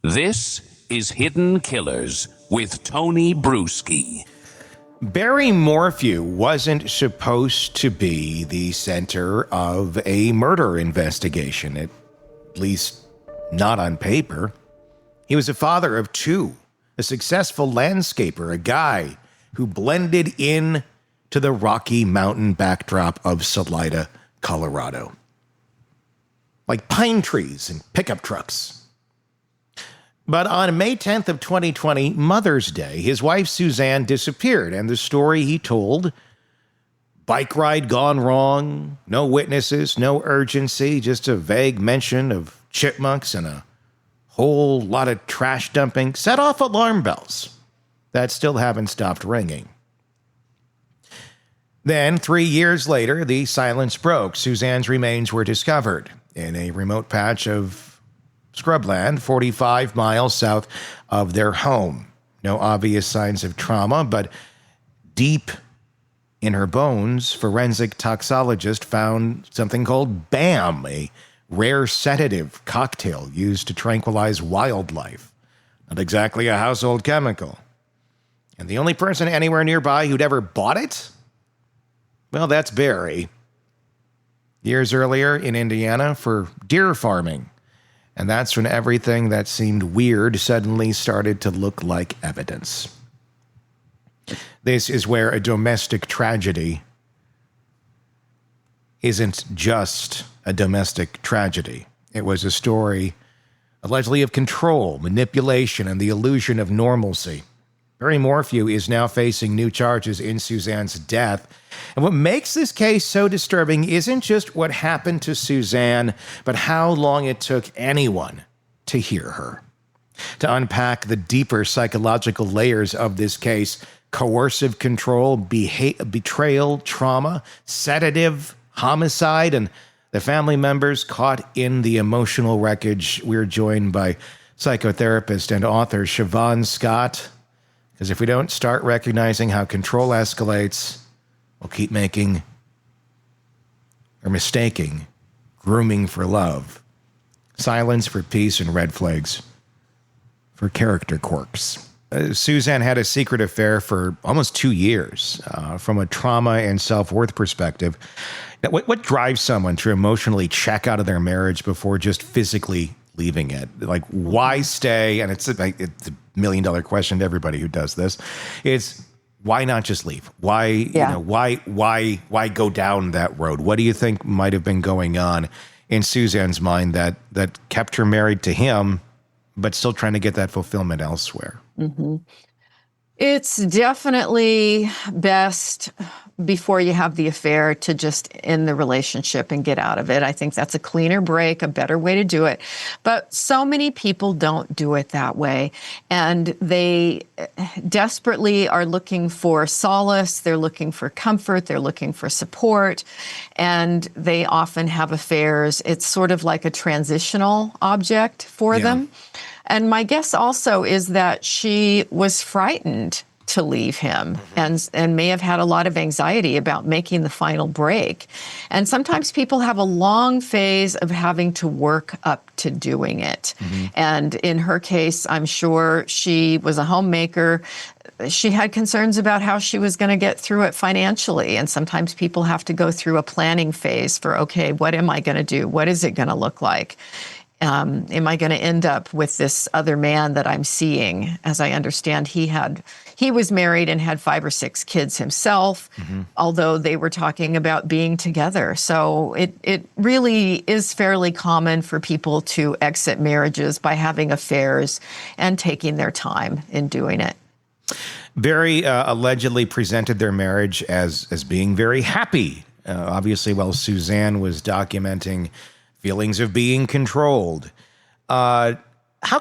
This is Hidden Killers with Tony Bruschi. Barry Morphew wasn't supposed to be the center of a murder investigation, at least not on paper. He was a father of two, a successful landscaper, a guy who blended in to the Rocky Mountain backdrop of Salida, Colorado. Like pine trees and pickup trucks. But on May 10th of 2020, Mother's Day, his wife Suzanne disappeared, and the story he told, bike ride gone wrong, no witnesses, no urgency, just a vague mention of chipmunks and a whole lot of trash dumping, set off alarm bells that still haven't stopped ringing. Then, 3 years later, the silence broke. Suzanne's remains were discovered in a remote patch of scrubland 45 miles south of their home. No obvious signs of trauma, but deep in her bones, forensic toxicologist found something called BAM, a rare sedative cocktail used to tranquilize wildlife. Not exactly a household chemical. And the only person anywhere nearby who'd ever bought it? Well, that's Barry. Years earlier in Indiana for deer farming. And that's when everything that seemed weird suddenly started to look like evidence. This is where a domestic tragedy isn't just a domestic tragedy. It was a story allegedly of control, manipulation, and the illusion of normalcy. Barry Morphew is now facing new charges in Suzanne's death. And what makes this case so disturbing isn't just what happened to Suzanne, but how long it took anyone to hear her. To unpack the deeper psychological layers of this case, coercive control, betrayal, trauma, sedative, homicide, and the family members caught in the emotional wreckage, we're joined by psychotherapist and author Shavaun Scott. Because if we don't start recognizing how control escalates, we'll keep making or mistaking grooming for love, silence for peace, and red flags for character quirks. Suzanne had a secret affair for almost 2 years. From a trauma and self-worth perspective, what drives someone to emotionally check out of their marriage before just physically leaving it? Like, why stay? And it's a million-dollar question to everybody who does this. It's why not just leave? Why, why go down that road? What do you think might have been going on in Suzanne's mind that kept her married to him, but still trying to get that fulfillment elsewhere? Mm-hmm. It's definitely best before you have the affair to just end the relationship and get out of it. I think that's a cleaner break, a better way to do it. But so many people don't do it that way. And they desperately are looking for solace. They're looking for comfort. They're looking for support. And they often have affairs. It's sort of like a transitional object for them. And my guess also is that she was frightened to leave him and may have had a lot of anxiety about making the final break. And sometimes people have a long phase of having to work up to doing it. And in her case, I'm sure she was a homemaker. She had concerns about how she was going to get through it financially. And sometimes people have to go through a planning phase for, okay, what am I going to do? What is it going to look like? Am I going to end up with this other man that I'm seeing? As I understand, he was married and had 5 or 6 kids himself, although they were talking about being together. So it really is fairly common for people to exit marriages by having affairs and taking their time in doing it. Barry allegedly presented their marriage as being very happy. Obviously, while Suzanne was documenting feelings of being controlled. How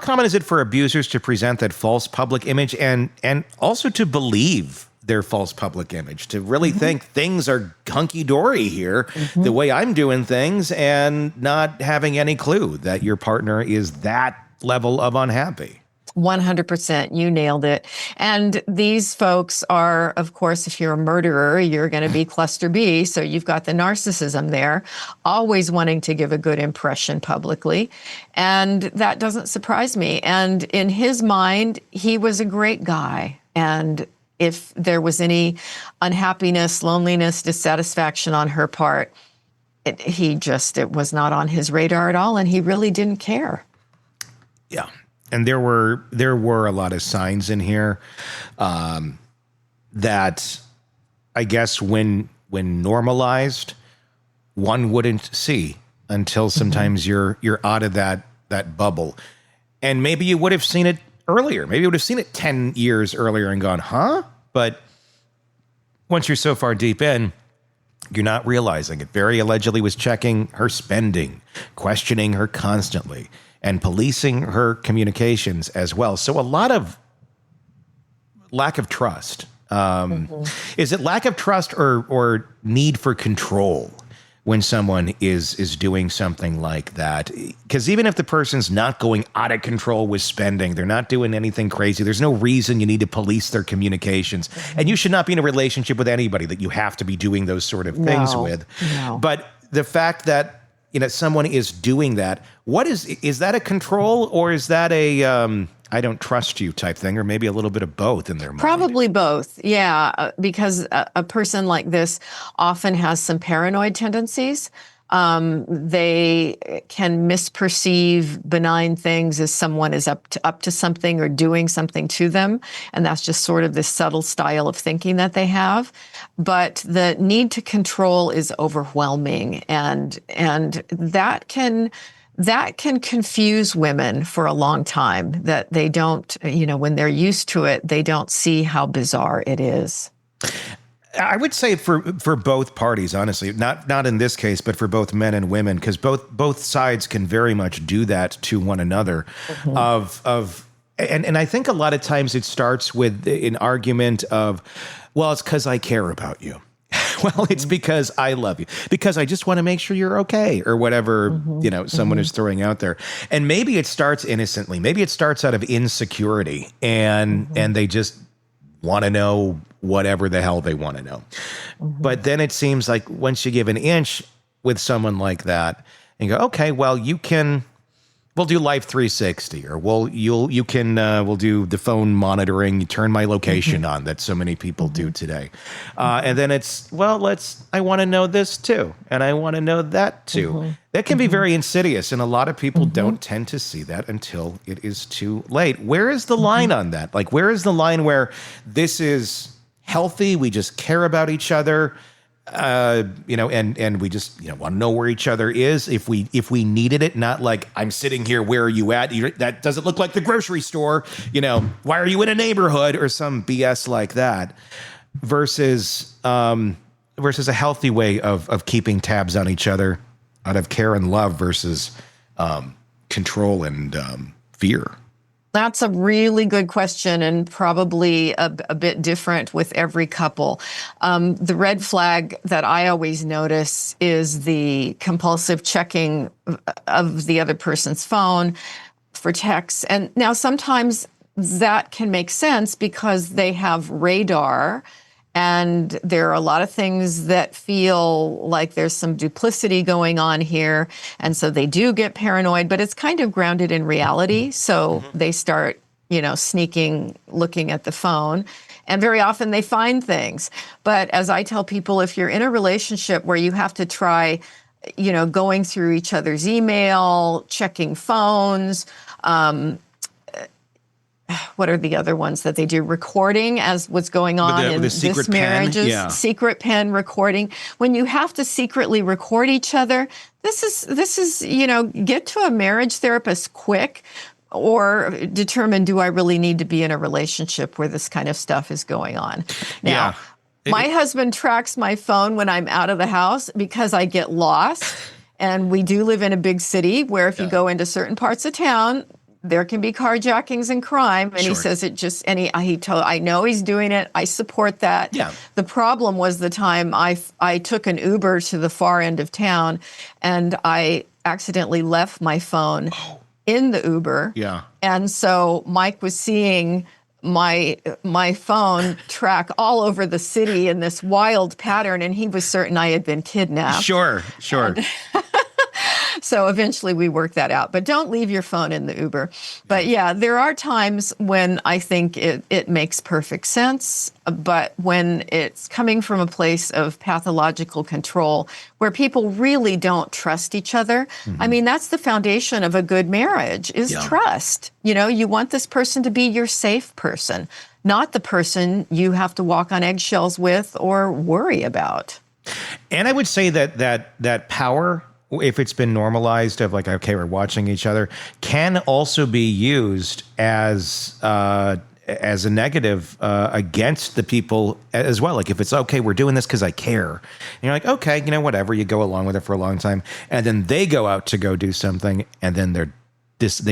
common is it for abusers to present that false public image and also to believe their false public image, to really think things are hunky-dory here, the way I'm doing things, and not having any clue that your partner is that level of unhappy? 100%. You nailed it. And these folks are, of course, if you're a murderer, you're going to be cluster B. So you've got the narcissism there, always wanting to give a good impression publicly. And that doesn't surprise me. And in his mind, he was a great guy. And if there was any unhappiness, loneliness, dissatisfaction on her part, it was not on his radar at all. And he really didn't care. Yeah. And there were a lot of signs in here that I guess when normalized, one wouldn't see until sometimes you're out of that bubble. And maybe you would have seen it earlier. Maybe you would have seen it 10 years earlier and gone, huh? But once you're so far deep in, you're not realizing it. Barry allegedly was checking her spending, questioning her constantly, and policing her communications as well. So a lot of lack of trust. Is it lack of trust or need for control when someone is doing something like that? Because even if the person's not going out of control with spending, they're not doing anything crazy, there's no reason you need to police their communications. And you should not be in a relationship with anybody that you have to be doing those sort of things with. No. But the fact that someone is doing that, is that a control, or is that a I don't trust you type thing, or maybe a little bit of both in their mind? Probably both. Yeah. Because a person like this often has some paranoid tendencies. They can misperceive benign things as someone is up to something or doing something to them. And that's just sort of this subtle style of thinking that they have. But the need to control is overwhelming. And that can confuse women for a long time, that they don't, when they're used to it, they don't see how bizarre it is. I would say for both parties, honestly, not in this case, but for both men and women, because both sides can very much do that to one another. And I think a lot of times it starts with an argument of, well, it's because I care about you. Well, it's because I love you, because I just want to make sure you're okay, or whatever, someone is throwing out there. And maybe it starts innocently. Maybe it starts out of insecurity, and they just want to know whatever the hell they want to know. But then it seems like once you give an inch with someone like that and go, okay, well, we'll do Life 360, or we'll do the phone monitoring, you turn my location on, that so many people do today. And then it's, I want to know this too, and I want to know that too. That can be very insidious, and a lot of people don't tend to see that until it is too late. Where is the line on that? Like, where is the line where this is healthy, we just care about each other, and we just want to know where each other is if we needed it, not like, I'm sitting here, where are you at? That doesn't look like the grocery store. Why are you in a neighborhood, or some BS like that? Versus a healthy way of keeping tabs on each other out of care and love versus control and fear. That's a really good question, and probably a bit different with every couple. The red flag that I always notice is the compulsive checking of the other person's phone for texts. And now sometimes that can make sense because they have radar, and there are a lot of things that feel like there's some duplicity going on here. And so they do get paranoid, but it's kind of grounded in reality. So they start, sneaking, looking at the phone. And very often they find things. But as I tell people, if you're in a relationship where you have to try, going through each other's email, checking phones, what are the other ones that they do? Recording as what's going on in this marriages, secret pen recording. When you have to secretly record each other, this is, get to a marriage therapist quick, or determine, do I really need to be in a relationship where this kind of stuff is going on? Now, my husband tracks my phone when I'm out of the house because I get lost. And we do live in a big city where if you go into certain parts of town, there can be carjackings and crime. And he says I know he's doing it. I support that. Yeah. The problem was the time I took an Uber to the far end of town, and I accidentally left my phone in the Uber. Yeah. And so Mike was seeing my phone track all over the city in this wild pattern, and he was certain I had been kidnapped. Sure. So eventually we worked that out. But don't leave your phone in the Uber. But yeah, there are times when I think it makes perfect sense. But when it's coming from a place of pathological control where people really don't trust each other, I mean, that's the foundation of a good marriage is trust. You know, you want this person to be your safe person, not the person you have to walk on eggshells with or worry about. And I would say that power, if it's been normalized of like, okay, we're watching each other, can also be used as a negative against the people as well. Like if it's, okay, we're doing this because I care. And you're like, okay, you know, whatever. You go along with it for a long time. And then they go out to go do something and then they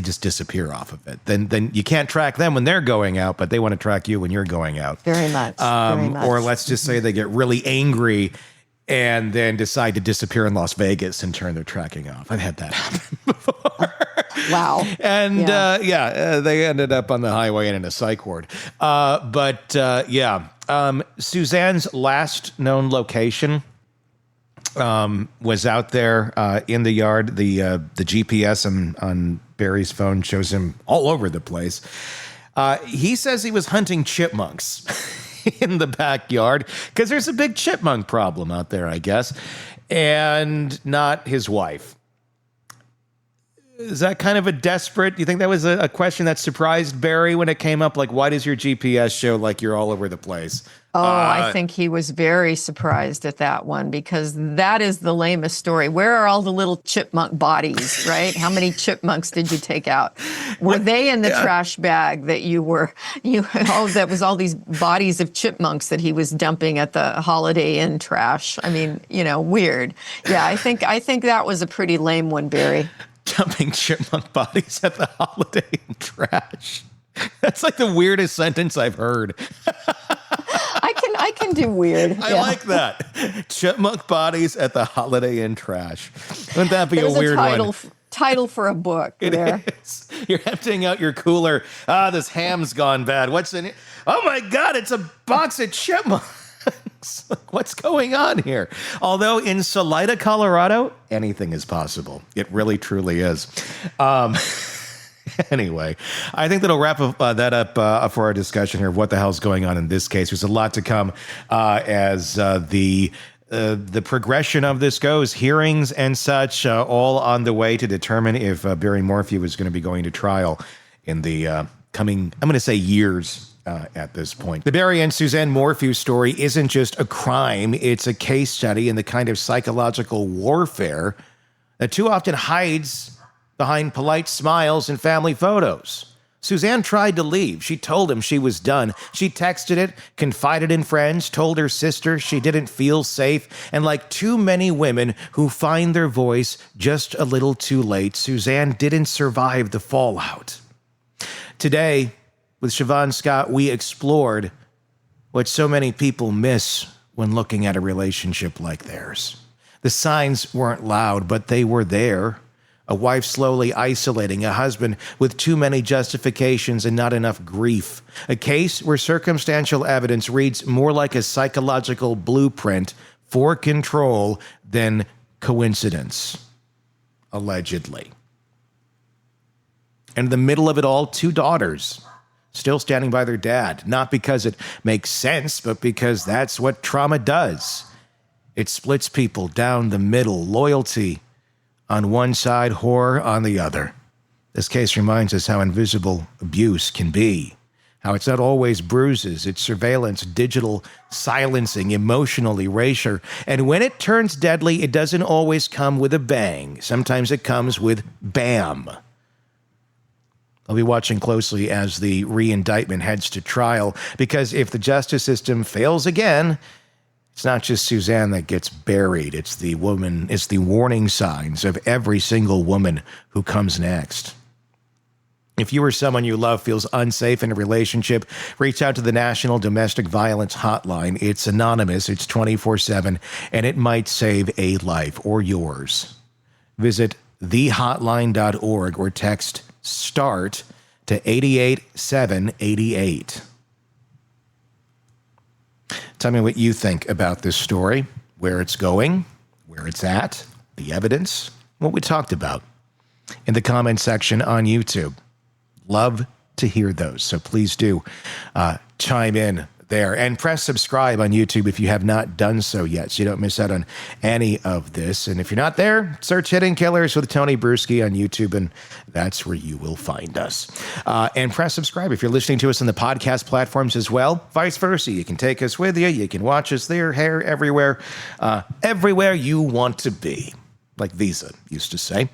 just disappear off of it. Then you can't track them when they're going out, but they want to track you when you're going out. Very much. Very much. Or let's just say they get really angry and then decide to disappear in Las Vegas and turn their tracking off. I've had that happen before. Wow. And they ended up on the highway and in a psych ward. Suzanne's last known location was out there in the yard. The GPS on Barry's phone shows him all over the place. He says he was hunting chipmunks in the backyard because there's a big chipmunk problem out there, I guess, and not his wife. Is that kind of a desperate? Do you think that was a question that surprised Barry when it came up? Like, why does your GPS show like you're all over the place? Oh, I think he was very surprised at that one because that is the lamest story. Where are all the little chipmunk bodies, right? How many chipmunks did you take out? Were they in the trash bag that that was all these bodies of chipmunks that he was dumping at the Holiday Inn trash? I mean, you know, weird. Yeah, I think that was a pretty lame one, Barry. Dumping chipmunk bodies at the Holiday Inn trash. That's like the weirdest sentence I've heard. I can do weird. I like that. Chipmunk bodies at the Holiday Inn trash. Wouldn't that be There's a weird title, one? Title for a book there. Is. You're emptying out your cooler. This ham's gone bad. What's in it? Oh my God, it's a box of chipmunks. What's going on here? Although in Salida, Colorado, anything is possible. It really, truly is. Anyway, I think that'll wrap that up for our discussion here of what the hell's going on in this case. There's a lot to come as the progression of this goes, hearings and such, all on the way to determine if Barry Morphew is going to be going to trial in the coming, I'm going to say years. At this point. The Barry and Suzanne Morphew story isn't just a crime, it's a case study in the kind of psychological warfare that too often hides behind polite smiles and family photos. Suzanne tried to leave. She told him she was done. She texted it, confided in friends, told her sister she didn't feel safe, and like too many women who find their voice just a little too late, Suzanne didn't survive the fallout. Today, with Shavaun Scott, we explored what so many people miss when looking at a relationship like theirs. The signs weren't loud, but they were there. A wife slowly isolating, a husband with too many justifications and not enough grief. A case where circumstantial evidence reads more like a psychological blueprint for control than coincidence, allegedly. And in the middle of it all, 2 daughters still standing by their dad, not because it makes sense, but because that's what trauma does. It splits people down the middle, loyalty on one side, horror on the other. This case reminds us how invisible abuse can be, how it's not always bruises, it's surveillance, digital silencing, emotional erasure. And when it turns deadly, it doesn't always come with a bang. Sometimes it comes with bam. I'll be watching closely as the re-indictment heads to trial, because if the justice system fails again, it's not just Suzanne that gets buried. It's the warning signs of every single woman who comes next. If you or someone you love feels unsafe in a relationship, reach out to the National Domestic Violence Hotline. It's anonymous, it's 24/7, and it might save a life or yours. Visit thehotline.org or text START to 88788. Tell me what you think about this story, where it's going, where it's at, the evidence, what we talked about in the comment section on YouTube. Love to hear those, so please do chime in there. And press subscribe on YouTube if you have not done so yet, so you don't miss out on any of this. And if you're not there, search Hidden Killers with Tony Bruschi on YouTube, and that's where you will find us. And press subscribe if you're listening to us on the podcast platforms as well. Vice versa, you can take us with you. You can watch us there, here, everywhere, everywhere you want to be, like Visa used to say.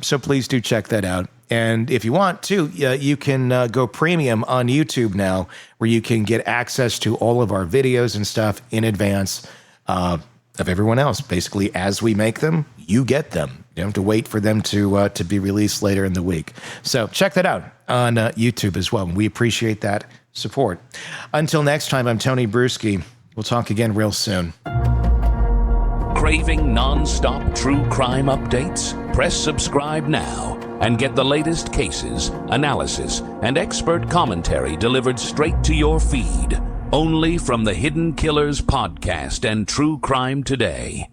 So please do check that out. And if you want to, you can go premium on YouTube now, where you can get access to all of our videos and stuff in advance of everyone else. Basically, as we make them, you get them. You don't have to wait for them to be released later in the week. So check that out on YouTube as well. We appreciate that support. Until next time, I'm Tony Bruschi. We'll talk again real soon. Craving non-stop true crime updates? Press subscribe now and get the latest cases, analysis, and expert commentary delivered straight to your feed. Only from the Hidden Killers podcast and True Crime Today.